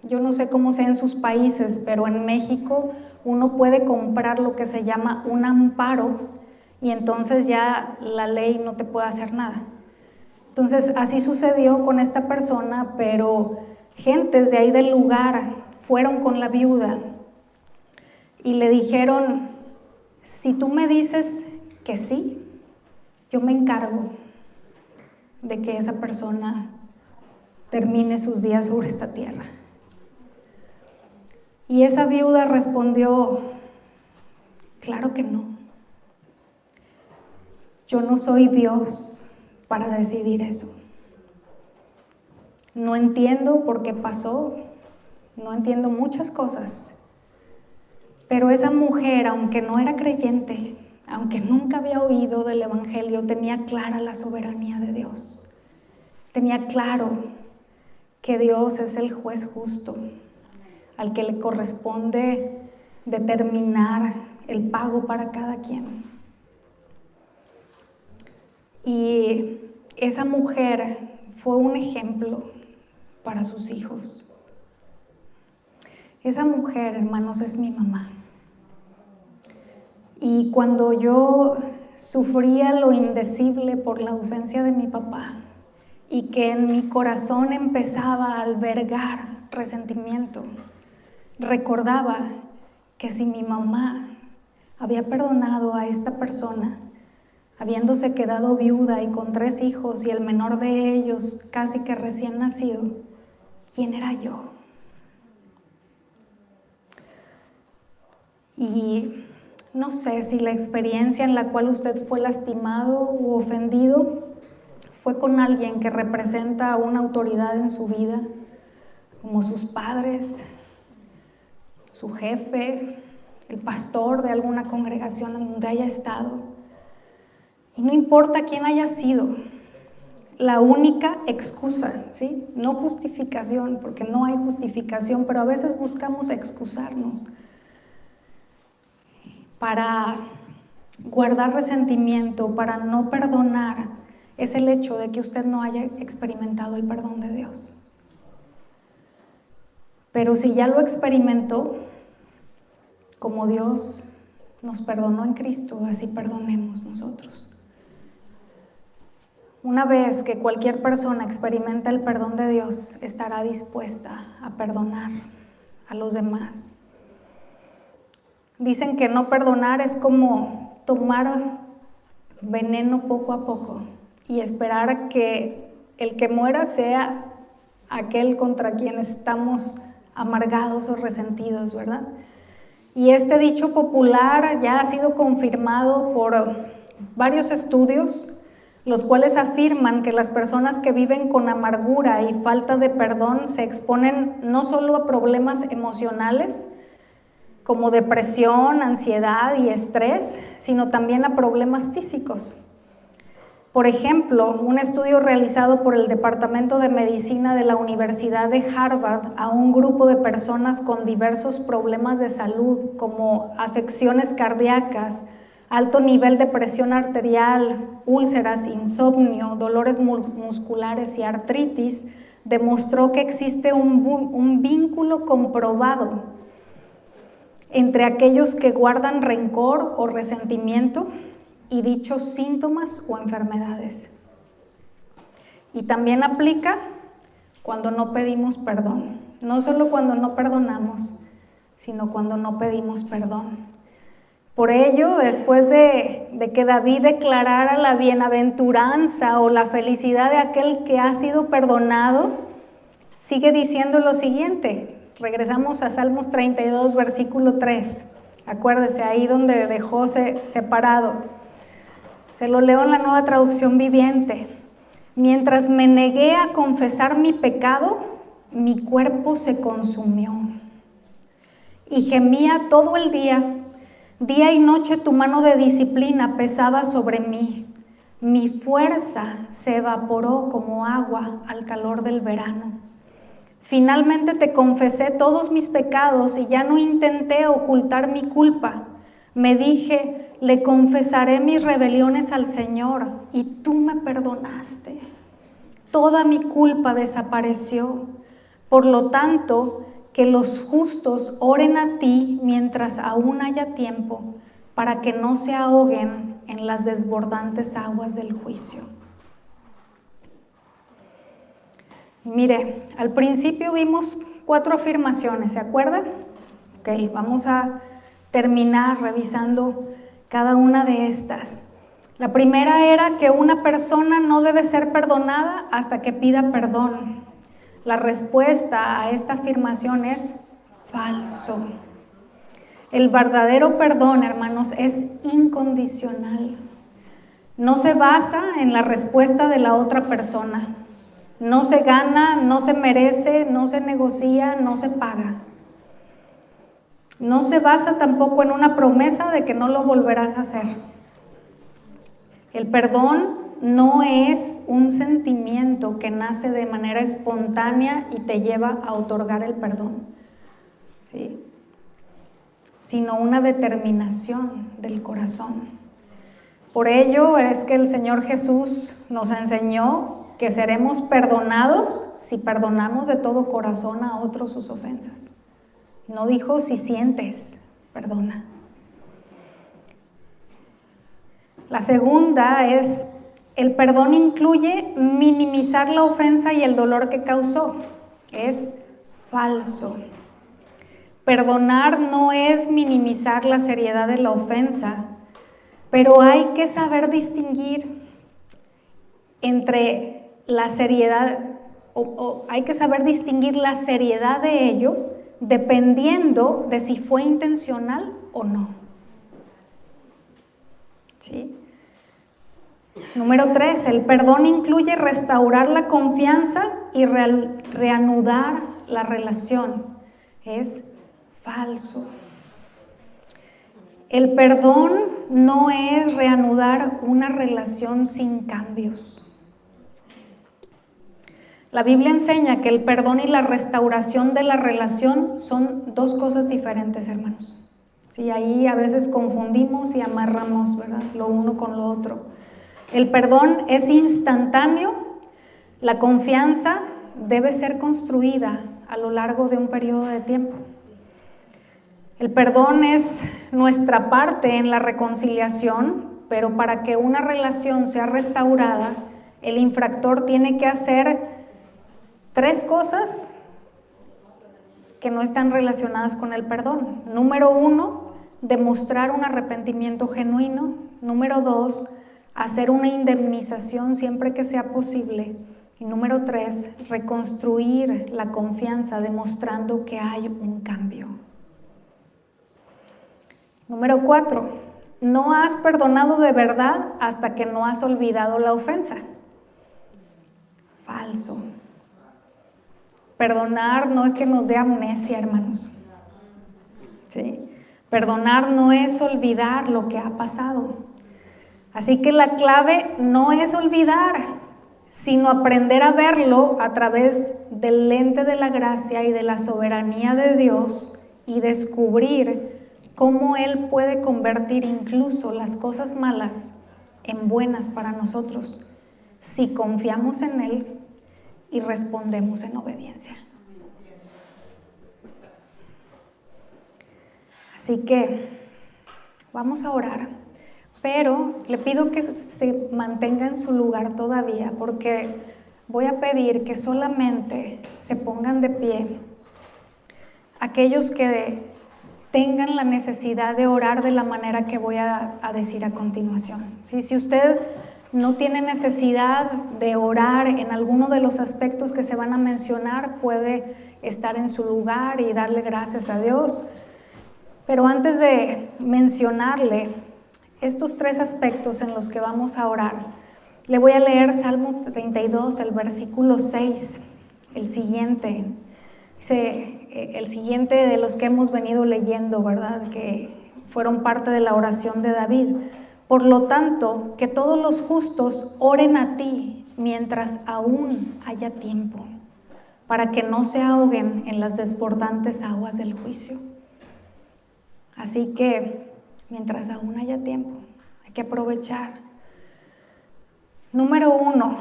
Yo no sé cómo sea en sus países, pero en México uno puede comprar lo que se llama un amparo y entonces ya la ley no te puede hacer nada. Entonces así sucedió con esta persona, pero gentes de ahí del lugar fueron con la viuda y le dijeron: si tú me dices que sí, yo me encargo de que esa persona termine sus días sobre esta tierra. Y esa viuda respondió: claro que no. Yo no soy Dios para decidir eso. No entiendo por qué pasó, no entiendo muchas cosas, pero esa mujer, aunque no era creyente, aunque nunca había oído del Evangelio, tenía clara la soberanía de Dios. Tenía claro que Dios es el juez justo, al que le corresponde determinar el pago para cada quien. Y esa mujer fue un ejemplo para sus hijos. Esa mujer, hermanos, es mi mamá. Y cuando yo sufría lo indecible por la ausencia de mi papá y que en mi corazón empezaba a albergar resentimiento, recordaba que si mi mamá había perdonado a esta persona, habiéndose quedado viuda y con 3 hijos y el menor de ellos casi que recién nacido, ¿quién era yo? Y no sé si la experiencia en la cual usted fue lastimado u ofendido fue con alguien que representa una autoridad en su vida, como sus padres, su jefe, el pastor de alguna congregación en donde haya estado. Y no importa quién haya sido, la única excusa, ¿sí? No justificación, porque no hay justificación, pero a veces buscamos excusarnos para guardar resentimiento, para no perdonar, es el hecho de que usted no haya experimentado el perdón de Dios. Pero si ya lo experimentó, como Dios nos perdonó en Cristo, así perdonemos nosotros. Una vez que cualquier persona experimenta el perdón de Dios, estará dispuesta a perdonar a los demás. Dicen que no perdonar es como tomar veneno poco a poco y esperar que el que muera sea aquel contra quien estamos amargados o resentidos, ¿verdad? Y este dicho popular ya ha sido confirmado por varios estudios, los cuales afirman que las personas que viven con amargura y falta de perdón se exponen no solo a problemas emocionales, como depresión, ansiedad y estrés, sino también a problemas físicos. Por ejemplo, un estudio realizado por el Departamento de Medicina de la Universidad de Harvard a un grupo de personas con diversos problemas de salud, como afecciones cardíacas, alto nivel de presión arterial, úlceras, insomnio, dolores musculares y artritis, demostró que existe un vínculo comprobado entre aquellos que guardan rencor o resentimiento y dichos síntomas o enfermedades. Y también aplica cuando no pedimos perdón, no solo cuando no perdonamos, sino cuando no pedimos perdón. Por ello, después de que David declarara la bienaventuranza o la felicidad de aquel que ha sido perdonado, sigue diciendo lo siguiente. Regresamos a Salmos 32, versículo 3. Acuérdese, ahí donde dejó separado. Se lo leo en la Nueva Traducción Viviente. Mientras me negué a confesar mi pecado, mi cuerpo se consumió. Y gemía todo el día. Día y noche tu mano de disciplina pesaba sobre mí. Mi fuerza se evaporó como agua al calor del verano. Finalmente te confesé todos mis pecados y ya no intenté ocultar mi culpa. Me dije, le confesaré mis rebeliones al Señor y tú me perdonaste. toda mi culpa desapareció. Por lo tanto, que los justos oren a ti mientras aún haya tiempo, para que no se ahoguen en las desbordantes aguas del juicio. Mire, al principio vimos 4 afirmaciones, ¿se acuerdan? Ok, vamos a terminar revisando cada una de estas. La primera era que una persona no debe ser perdonada hasta que pida perdón. La respuesta a esta afirmación es falso. El verdadero perdón, hermanos, es incondicional. No se basa en la respuesta de la otra persona. No se gana, no se merece, no se negocia, no se paga. No se basa tampoco en una promesa de que no lo volverás a hacer. El perdón no es un sentimiento que nace de manera espontánea y te lleva a otorgar el perdón, ¿sí? Sino una determinación del corazón. Por ello es que el Señor Jesús nos enseñó que seremos perdonados si perdonamos de todo corazón a otros sus ofensas. No dijo si sientes, perdona. La segunda es, el perdón incluye minimizar la ofensa y el dolor que causó. Es falso. Perdonar no es minimizar la seriedad de la ofensa, pero hay que saber distinguir entre la seriedad, hay que saber distinguir la seriedad de ello dependiendo de si fue intencional o no. ¿Sí? Número 3, el perdón incluye restaurar la confianza y reanudar la relación. Es falso. El perdón no es reanudar una relación sin cambios. La Biblia enseña que el perdón y la restauración de la relación son 2 cosas diferentes, hermanos. Sí, ahí a veces confundimos y amarramos, ¿verdad?, lo uno con lo otro. El perdón es instantáneo, la confianza debe ser construida a lo largo de un periodo de tiempo. El perdón es nuestra parte en la reconciliación, pero para que una relación sea restaurada, el infractor tiene que hacer 3 cosas que no están relacionadas con el perdón. Número 1, demostrar un arrepentimiento genuino. Número 2, hacer una indemnización siempre que sea posible. Y número 3, reconstruir la confianza demostrando que hay un cambio. Número 4, no has perdonado de verdad hasta que no has olvidado la ofensa. Falso. Perdonar no es que nos dé amnesia, hermanos. ¿Sí? Perdonar no es olvidar lo que ha pasado. Así que la clave no es olvidar, sino aprender a verlo a través del lente de la gracia y de la soberanía de Dios y descubrir cómo Él puede convertir incluso las cosas malas en buenas para nosotros si confiamos en Él y respondemos en obediencia. Así que vamos a orar, pero le pido que se mantenga en su lugar todavía, porque voy a pedir que solamente se pongan de pie aquellos que tengan la necesidad de orar de la manera que voy a decir a continuación. ¿Sí? Si usted no tiene necesidad de orar en alguno de los aspectos que se van a mencionar, puede estar en su lugar y darle gracias a Dios. Pero antes de mencionarle estos 3 aspectos en los que vamos a orar, le voy a leer Salmo 32, el versículo 6, el siguiente. Dice, el siguiente de los que hemos venido leyendo, ¿verdad?, que fueron parte de la oración de David. Por lo tanto, que todos los justos oren a ti mientras aún haya tiempo, para que no se ahoguen en las desbordantes aguas del juicio. Así que, mientras aún haya tiempo, hay que aprovechar. Número 1,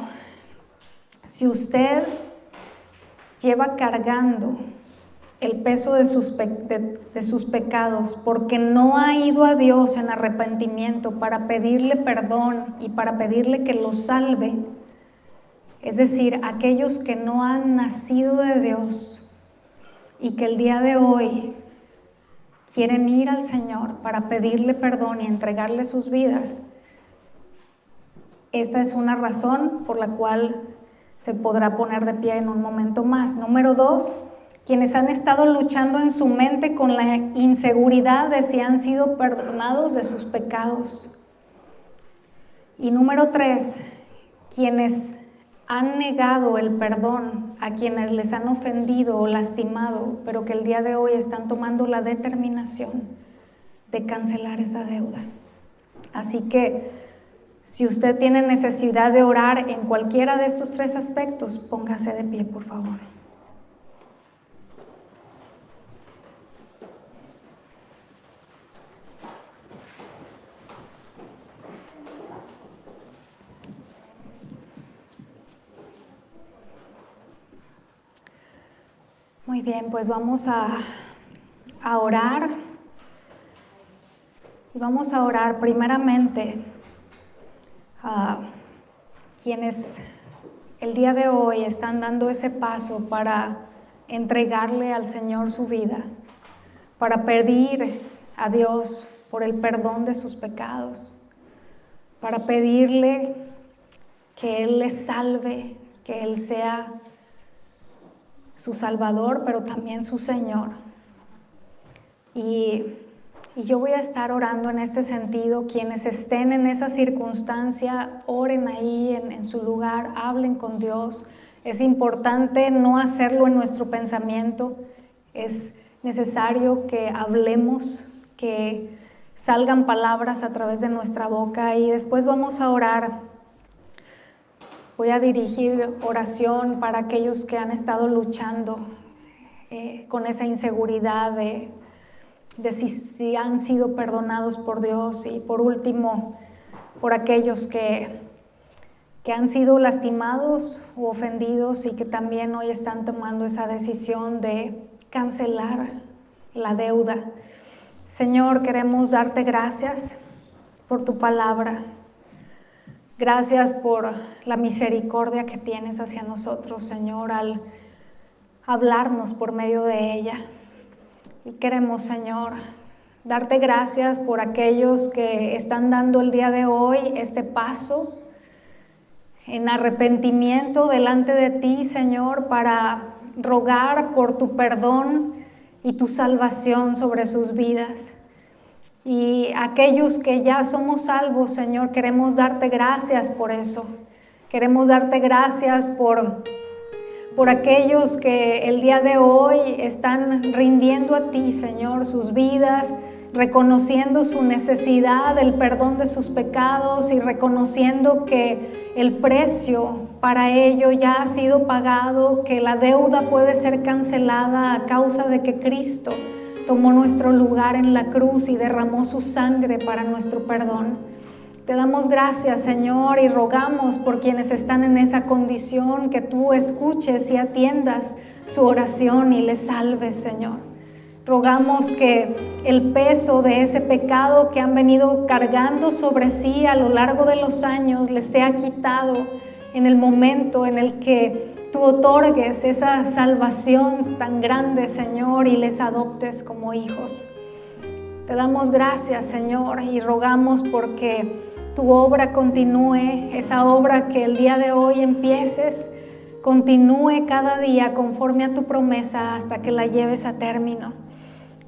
Si usted lleva cargando el peso de sus pecados porque no ha ido a Dios en arrepentimiento para pedirle perdón y para pedirle que lo salve, es decir, aquellos que no han nacido de Dios y que el día de hoy quieren ir al Señor para pedirle perdón y entregarle sus vidas, esta es una razón por la cual se podrá poner de pie en un momento más. Número 2, quienes han estado luchando en su mente con la inseguridad de si han sido perdonados de sus pecados. Y número 3, quienes han negado el perdón a quienes les han ofendido o lastimado, pero que el día de hoy están tomando la determinación de cancelar esa deuda. Así que si usted tiene necesidad de orar en cualquiera de estos 3 aspectos, póngase de pie, por favor. Muy bien, pues vamos a orar. Y vamos a orar primeramente a quienes el día de hoy están dando ese paso para entregarle al Señor su vida, para pedir a Dios por el perdón de sus pecados, para pedirle que Él les salve, que Él sea su Salvador, pero también su Señor. Y yo voy a estar orando en este sentido. Quienes estén en esa circunstancia, oren ahí en su lugar, hablen con Dios. Es importante no hacerlo en nuestro pensamiento. Es necesario que hablemos, que salgan palabras a través de nuestra boca, y después vamos a orar. Voy a dirigir oración para aquellos que han estado luchando con esa inseguridad de si han sido perdonados por Dios, y por último, por aquellos que han sido lastimados u ofendidos y que también hoy están tomando esa decisión de cancelar la deuda. Señor, queremos darte gracias por tu palabra. Gracias por la misericordia que tienes hacia nosotros, Señor, al hablarnos por medio de ella. Y queremos, Señor, darte gracias por aquellos que están dando el día de hoy este paso en arrepentimiento delante de ti, Señor, para rogar por tu perdón y tu salvación sobre sus vidas. Y aquellos que ya somos salvos, Señor, queremos darte gracias por eso. Queremos darte gracias por aquellos que el día de hoy están rindiendo a ti, Señor, sus vidas, reconociendo su necesidad del perdón de sus pecados y reconociendo que el precio para ello ya ha sido pagado, que la deuda puede ser cancelada a causa de que Cristo tomó nuestro lugar en la cruz y derramó su sangre para nuestro perdón. Te damos gracias, Señor, y rogamos por quienes están en esa condición, que tú escuches y atiendas su oración y les salves, Señor. Rogamos que el peso de ese pecado que han venido cargando sobre sí a lo largo de los años les sea quitado en el momento en el que tú otorgues esa salvación tan grande, Señor, y les adoptes como hijos. Te damos gracias, Señor, y rogamos porque tu obra continúe, esa obra que el día de hoy empieces, continúe cada día conforme a tu promesa hasta que la lleves a término.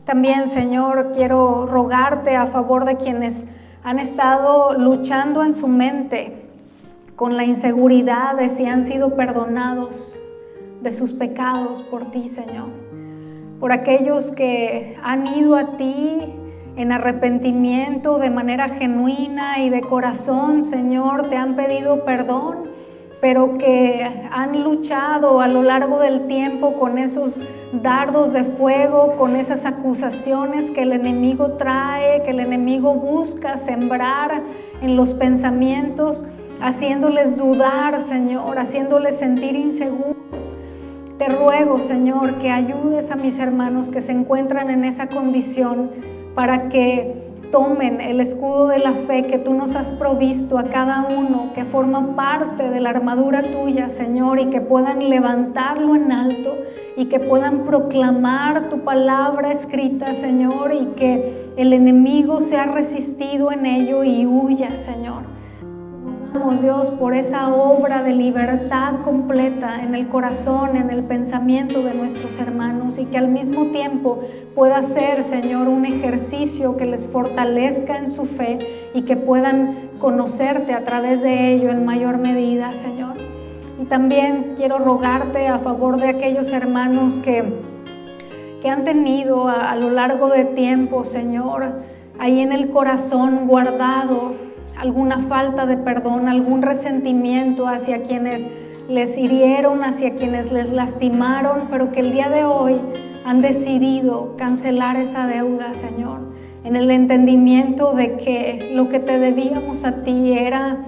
También, Señor, quiero rogarte a favor de quienes han estado luchando en su mente con la inseguridad de si han sido perdonados de sus pecados por ti, Señor. Por aquellos que han ido a ti en arrepentimiento de manera genuina y de corazón, Señor, te han pedido perdón, pero que han luchado a lo largo del tiempo con esos dardos de fuego, con esas acusaciones que el enemigo trae, que el enemigo busca sembrar en los pensamientos haciéndoles dudar, Señor, haciéndoles sentir inseguros. Te ruego, Señor, que ayudes a mis hermanos que se encuentran en esa condición para que tomen el escudo de la fe que tú nos has provisto a cada uno, que forma parte de la armadura tuya, Señor, y que puedan levantarlo en alto y que puedan proclamar tu palabra escrita, Señor, y que el enemigo sea resistido en ello y huya, Señor. Oramos, Dios, por esa obra de libertad completa en el corazón, en el pensamiento de nuestros hermanos, y que al mismo tiempo pueda ser, Señor, un ejercicio que les fortalezca en su fe y que puedan conocerte a través de ello en mayor medida, Señor. Y también quiero rogarte a favor de aquellos hermanos que han tenido a lo largo de tiempo, Señor, ahí en el corazón guardado alguna falta de perdón, algún resentimiento hacia quienes les hirieron, hacia quienes les lastimaron, pero que el día de hoy han decidido cancelar esa deuda, Señor, en el entendimiento de que lo que te debíamos a ti era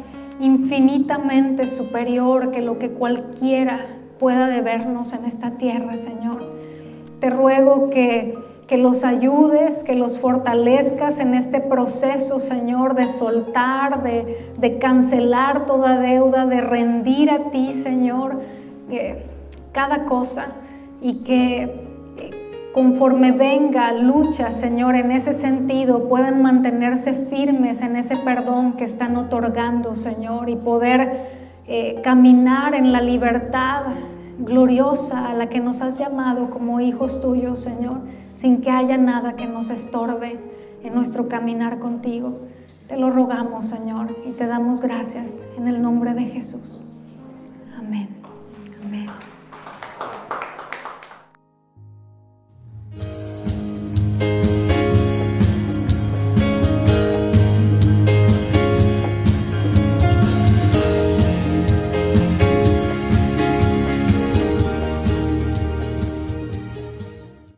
infinitamente superior que lo que cualquiera pueda debernos en esta tierra, Señor. Te ruego que los ayudes, que los fortalezcas en este proceso, Señor, de soltar, de cancelar toda deuda, de rendir a ti, Señor, cada cosa, y que conforme venga lucha, Señor, en ese sentido, puedan mantenerse firmes en ese perdón que están otorgando, Señor, y poder caminar en la libertad gloriosa a la que nos has llamado como hijos tuyos, Señor, sin que haya nada que nos estorbe en nuestro caminar contigo. Te lo rogamos, Señor, y te damos gracias en el nombre de Jesús.